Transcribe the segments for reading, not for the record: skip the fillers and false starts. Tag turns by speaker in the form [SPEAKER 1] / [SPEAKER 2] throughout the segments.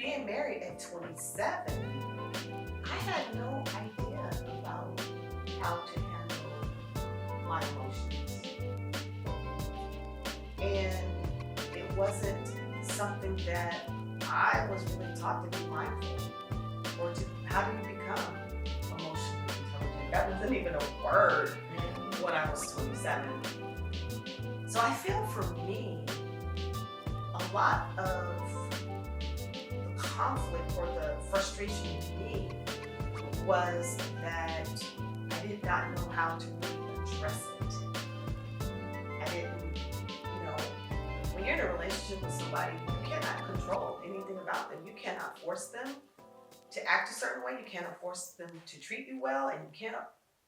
[SPEAKER 1] being married at 27, I had no idea about how to handle my emotions. And it wasn't something that I was really taught to be mindful or to how do you become emotionally intelligent. That wasn't even a word when I was 27. So I feel for me, a lot of the conflict or the frustration in me was that I did not know how to really address it. I didn't, when you're in a relationship with somebody, you cannot control anything about them. You cannot force them to act a certain way. You cannot force them to treat you well, and you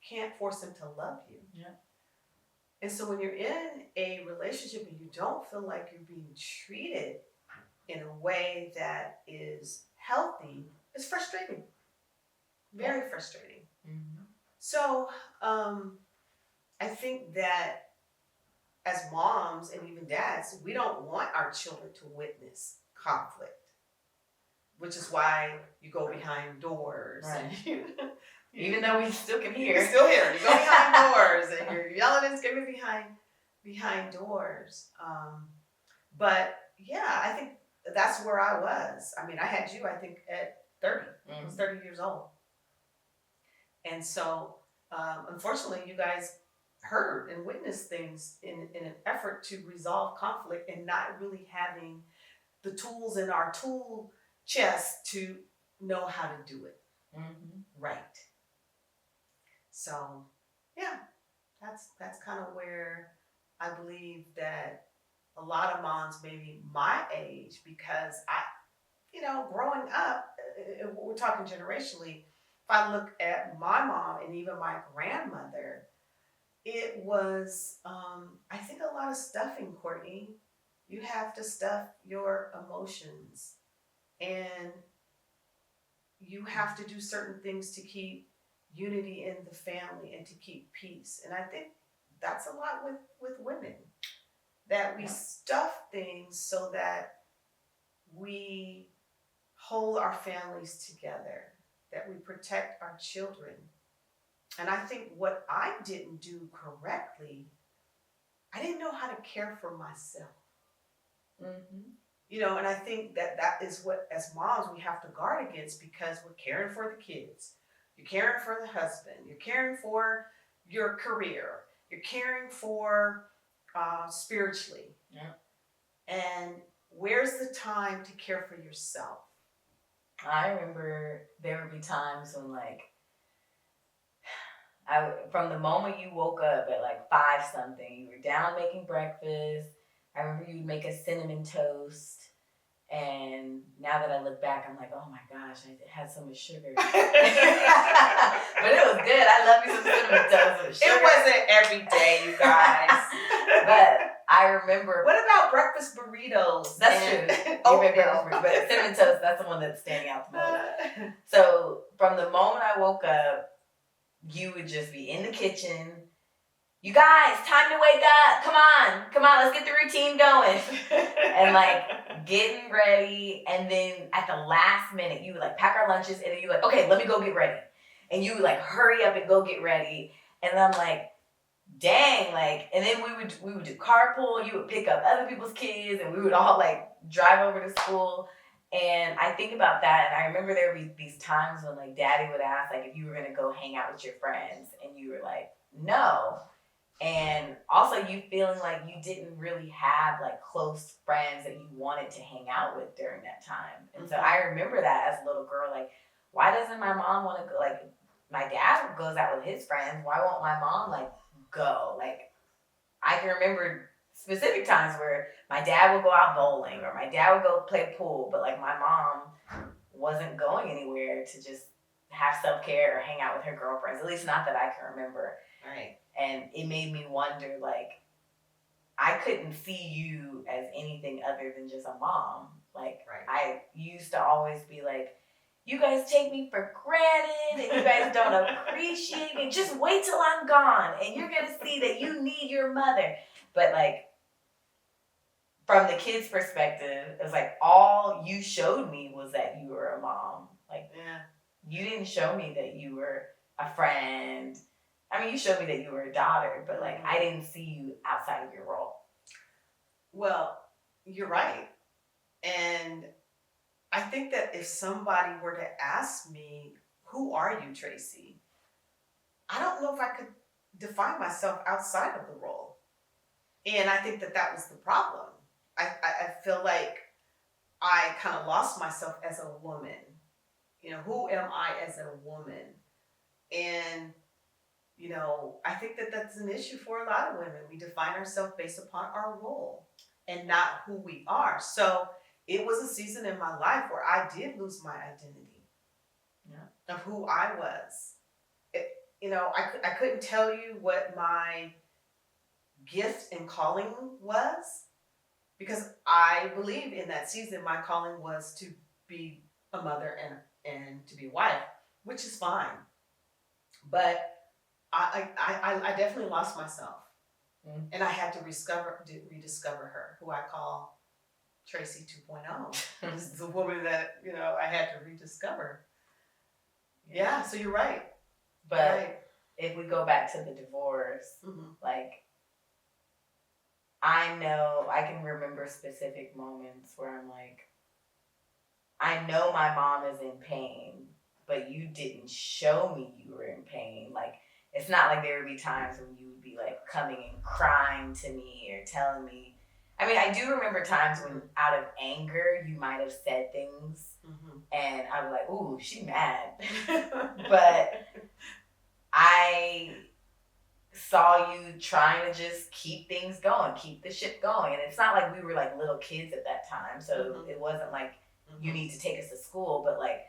[SPEAKER 1] can't force them to love you.
[SPEAKER 2] Yeah.
[SPEAKER 1] And so when you're in a relationship and you don't feel like you're being treated in a way that is healthy, it's frustrating. Very frustrating.
[SPEAKER 2] Mm-hmm.
[SPEAKER 1] So I think that as moms and even dads, we don't want our children to witness conflict, which is why you go behind doors.
[SPEAKER 2] Right.
[SPEAKER 1] And
[SPEAKER 2] even though we still can hear.
[SPEAKER 1] You can still hear. You go behind doors and you're yelling and screaming behind doors. But yeah, I think that's where I was. I mean, I had you, I think, at 30. I was 30 years old. And so, unfortunately, you guys heard and witnessed things in an effort to resolve conflict and not really having the tools in our tool chest to know how to do it right. So, yeah, that's kind of where I believe that a lot of moms, maybe my age, because growing up, we're talking generationally, if I look at my mom and even my grandmother, it was, I think a lot of stuffing, Courtney. You have to stuff your emotions, and you have to do certain things to keep unity in the family and to keep peace. And I think that's a lot with women, that we stuff things so that we hold our families together, that we protect our children. And I think what I didn't do correctly, I didn't know how to care for myself. And I think that is what, as moms, we have to guard against, because we're caring for the kids. You're caring for the husband. You're caring for your career. You're caring for spiritually.
[SPEAKER 2] Yeah.
[SPEAKER 1] And where's the time to care for yourself?
[SPEAKER 2] I remember there would be times when, like, from the moment you woke up at like 5 something, you were down making breakfast. I remember you'd make a cinnamon toast. And now that I look back, I'm like, oh my gosh, I had so much sugar. But it was good. I love me some cinnamon toast with sugar.
[SPEAKER 1] It wasn't every day, you guys.
[SPEAKER 2] But I remember.
[SPEAKER 1] What about breakfast burritos?
[SPEAKER 2] That's true. But cinnamon toast, that's the one that's standing out the most. So from the moment I woke up, you would just be in the kitchen. You guys, time to wake up. Come on, let's get the routine going. And like getting ready. And then at the last minute, you would like pack our lunches, and then you like, okay, let me go get ready. And you would like hurry up and go get ready. And I'm like, dang, like, and then we would do carpool. You would pick up other people's kids, and we would all like drive over to school. And I think about that, and I remember there would be these times when like Daddy would ask like if you were gonna go hang out with your friends, and you were like, no. And also you feeling like you didn't really have like close friends that you wanted to hang out with during that time. And so I remember that as a little girl, like, why doesn't my mom want to go? Like, my dad goes out with his friends. Why won't my mom like go? Like, I can remember specific times where my dad would go out bowling or my dad would go play pool, but like my mom wasn't going anywhere to just have self-care or hang out with her girlfriends, at least not that I can remember.
[SPEAKER 1] Right.
[SPEAKER 2] And it made me wonder, like, I couldn't see you as anything other than just a mom. Like, I used to always be like, you guys take me for granted and you guys don't appreciate me. Just wait till I'm gone and you're going to see that you need your mother. But, like, from the kid's perspective, it's like all you showed me was that you were a mom. Like,
[SPEAKER 1] Yeah.
[SPEAKER 2] you didn't show me that you were a friend. I mean, you showed me that you were a daughter, but like, I didn't see you outside of your role.
[SPEAKER 1] Well, you're right. And I think that if somebody were to ask me, who are you, Tracy? I don't know if I could define myself outside of the role. And I think that that was the problem. I feel like I kind of lost myself as a woman. You know, who am I as a woman? And, you know, I think that that's an issue for a lot of women. We define ourselves based upon our role and not who we are. So it was a season in my life where I did lose my identity, yeah, of who I was. It, you know, I couldn't tell you what my gift and calling was, because I believe in that season my calling was to be a mother and to be a wife, which is fine. But I definitely lost myself, and I had to rediscover her, who I call Tracy 2.0. This is the woman that, you know, I had to rediscover. Yeah, so you're right.
[SPEAKER 2] But right. If we go back to the divorce, like, I know I can remember specific moments where I'm like, I know my mom is in pain, but you didn't show me you were in pain. Like, it's not like there would be times when you would be like coming and crying to me or telling me. I mean, I do remember times when out of anger, you might have said things and I was like, ooh, she mad. But I saw you trying to just keep things going, keep the ship going. And it's not like we were like little kids at that time. So it wasn't like you need to take us to school. But like,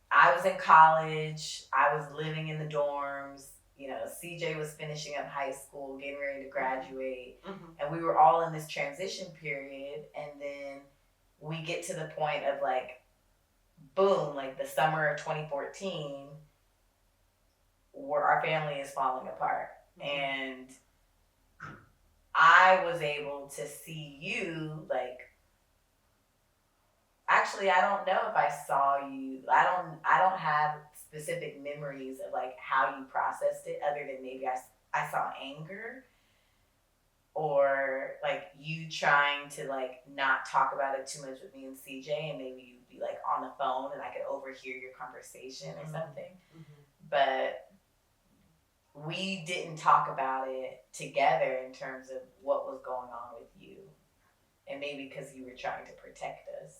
[SPEAKER 2] I was in college, I was living in the dorms, you know, CJ was finishing up high school, getting ready to graduate. And we were all in this transition period. And then we get to the point of like, boom, like the summer of 2014, where our family is falling apart. And I was able to see you, like, actually, I don't know if I saw you. I don't have specific memories of like how you processed it, other than maybe I saw anger, or like you trying to like not talk about it too much with me and CJ, and maybe you'd be like on the phone and I could overhear your conversation or something. But we didn't talk about it together in terms of what was going on with you. And maybe because you were trying to protect us.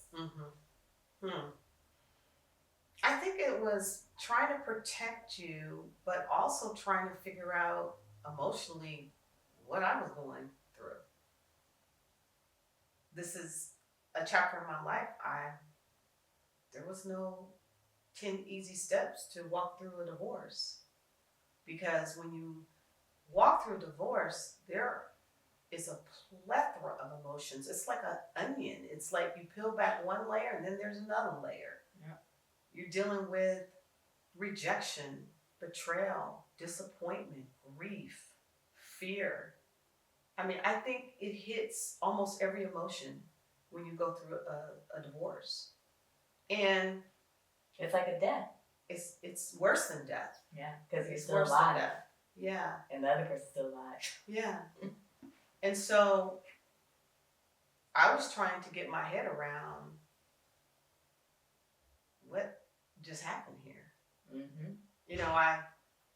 [SPEAKER 1] I think it was trying to protect you, but also trying to figure out emotionally what I was going through. This is a chapter in my life. There was no 10 easy steps to walk through a divorce. Because when you walk through divorce, there is a plethora of emotions. It's like an onion. It's like you peel back one layer and then there's another layer. Yeah. You're dealing with rejection, betrayal, disappointment, grief, fear. I mean, I think it hits almost every emotion when you go through a divorce. And
[SPEAKER 2] it's like a death.
[SPEAKER 1] It's worse than death.
[SPEAKER 2] Yeah, because you're still alive.
[SPEAKER 1] Yeah.
[SPEAKER 2] And the other person's still alive.
[SPEAKER 1] Yeah. And so I was trying to get my head around what just happened here. You know, I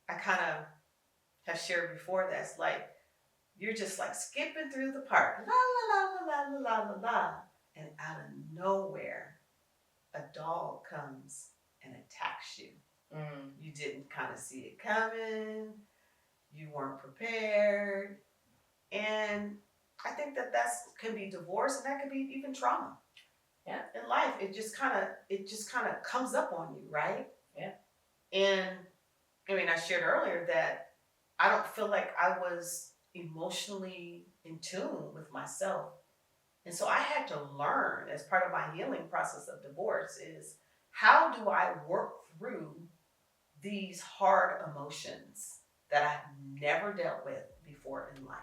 [SPEAKER 1] kind of have shared before that it's like you're just like skipping through the park, la la la la la la la la, and out of nowhere, a dog comes and attacks you. You didn't kind of see it coming. You weren't prepared. And I think that can be divorce, and that could be even trauma. Yeah. In life, it just kind of comes up on you, right? Yeah. And I mean, I shared earlier that I don't feel like I was emotionally in tune with myself. And so I had to learn, as part of my healing process of divorce, is how do I work through these hard emotions that I've never dealt with before in life.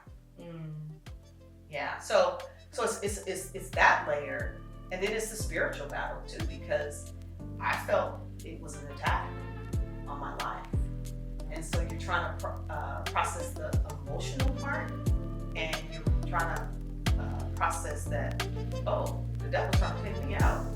[SPEAKER 1] Yeah. So So it's that layer, and then it's the spiritual battle too, because I felt it was an attack on my life, and so you're trying to process the emotional part, and you're trying to process that, oh, the devil's trying to take me out.